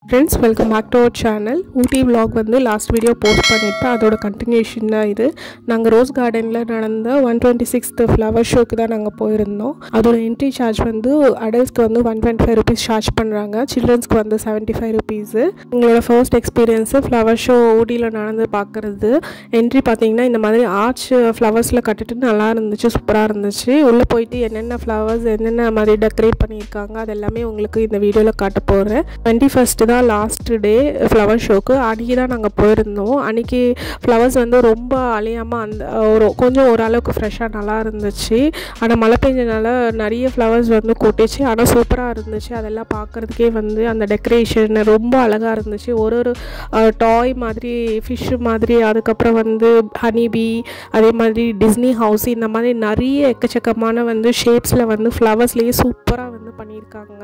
Friends, welcome back to our channel. Ooty vlog வந்து last video post பண்ணியிருப்பேன். அதோட continuation தான் இது. நாங்கள் ரோஸ் கார்டனில் நடந்த 126th ஃப்ளவர் ஷோக்கு தான் நாங்கள் போயிருந்தோம். அதோட என்ட்ரி சார்ஜ் வந்து அடல்ட்ஸ்க்கு வந்து 125 rupees சார்ஜ் பண்ணுறாங்க, சில்ட்ரன்ஸ்க்கு வந்து 75 rupees. எங்களோட ஃபர்ஸ்ட் எக்ஸ்பீரியன்ஸு ஃப்ளவர் ஷோ ஊட்டியில் நடந்து பார்க்குறது. என்ட்ரி பார்த்தீங்கன்னா இந்த மாதிரி ஆர்ச் ஃப்ளவர்ஸில் கட்டிட்டு நல்லா இருந்துச்சு, சூப்பராக இருந்துச்சு. உள்ளே போயிட்டு என்னென்ன ஃப்ளவர்ஸ் என்னென்ன மாதிரி டெக்கரேட் பண்ணியிருக்காங்க அது எல்லாமே உங்களுக்கு இந்த வீடியோவில் காட்ட போகிறேன். 21st தான் லாஸ்ட் டே ஃப்ளவர் ஷோக்கு. அன்றைக்கி தான் நாங்கள் போயிருந்தோம். அன்றைக்கி ஃப்ளவர்ஸ் வந்து ரொம்ப அழியாமல் அந்த கொஞ்சம் ஓரளவுக்கு ஃப்ரெஷ்ஷாக நல்லா இருந்துச்சு. ஆனால் மழை பெஞ்சனால நிறைய ஃப்ளவர்ஸ் வந்து கொட்டிச்சு. ஆனால் சூப்பராக இருந்துச்சு. அதெல்லாம் பார்க்குறதுக்கே வந்து அந்த டெக்கரேஷன் ரொம்ப அழகாக இருந்துச்சு. ஒரு டாய் மாதிரி, ஃபிஷ்ஷு மாதிரி, அதுக்கப்புறம் வந்து ஹனிபி, அதே மாதிரி டிஸ்னி ஹவுஸ், இந்த மாதிரி நிறைய எக்கச்சக்கமான வந்து ஷேப்ஸில் வந்து ஃப்ளவர்ஸ்லேயே சூப்பராக வந்து பண்ணியிருக்காங்க.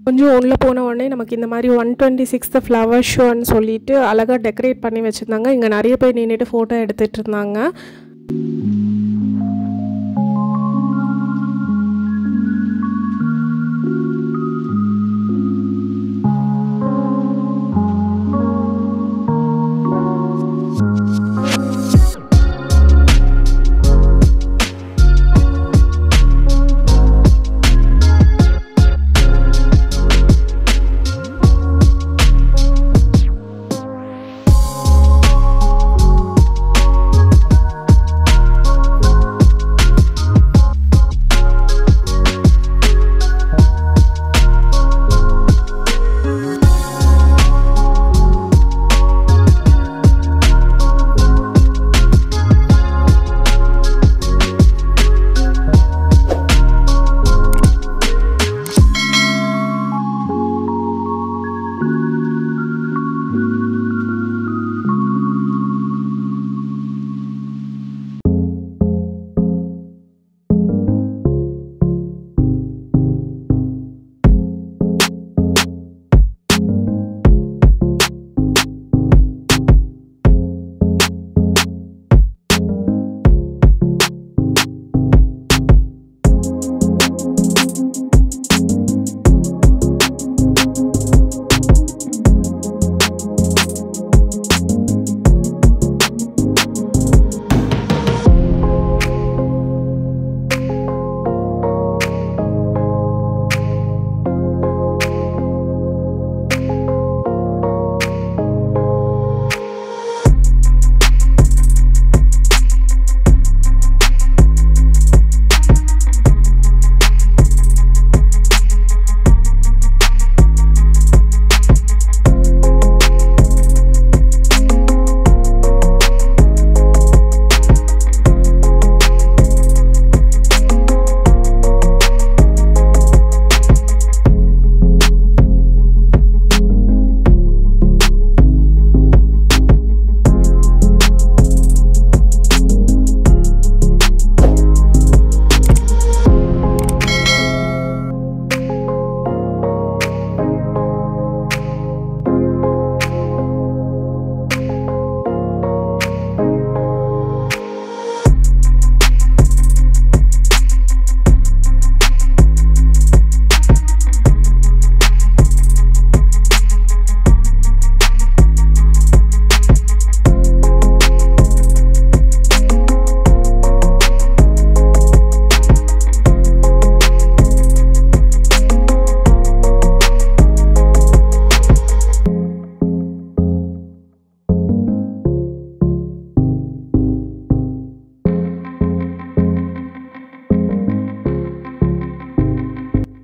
கொஞ்சம் உள்ளே போன உடனே நமக்கு இந்த மாதிரி 126th ஃப்ளவர் ஷோன்னு சொல்லிட்டு அழகாக டெக்கரேட் பண்ணி வச்சுருந்தாங்க. இங்கே நிறைய பேர் நின்றுட்டு ஃபோட்டோ எடுத்துகிட்டு இருந்தாங்க.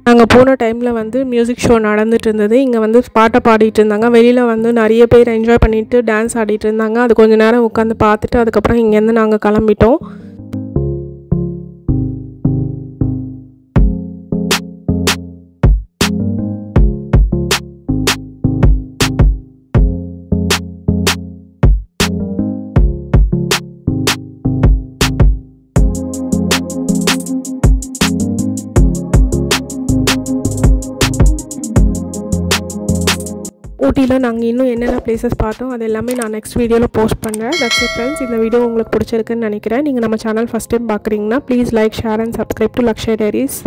நாங்கள் போன டைமில் வந்து மியூசிக் ஷோ நடந்துகிட்டு இருந்தது. இங்கே வந்து பாட்டை பாடிட்டு இருந்தாங்க. வெளியில் வந்து நிறைய பேர் என்ஜாய் பண்ணிவிட்டு டான்ஸ் ஆடிட்டு இருந்தாங்க. அது கொஞ்சம் நேரம் உட்காந்து பார்த்துட்டு அதுக்கப்புறம் இங்கேருந்து நாங்கள் கிளம்பிட்டோம். ஊட்டியில் நாங்கள் இன்னும் என்னென்ன பிளேசஸ் பார்த்தோம் அது எல்லாமே நான் நெக்ஸ்ட் வீடியோவில் போஸ்ட் பண்ணுறேன். That's it friends. இந்த வீடியோ உங்களுக்கு பிடிச்சிருக்குன்னு நினைக்கிறேன். நீங்கள் நம்ம சேனல் ஃபஸ்ட் டைம் பார்க்குறீங்கன்னா please like, share and subscribe to Lakshya diaries.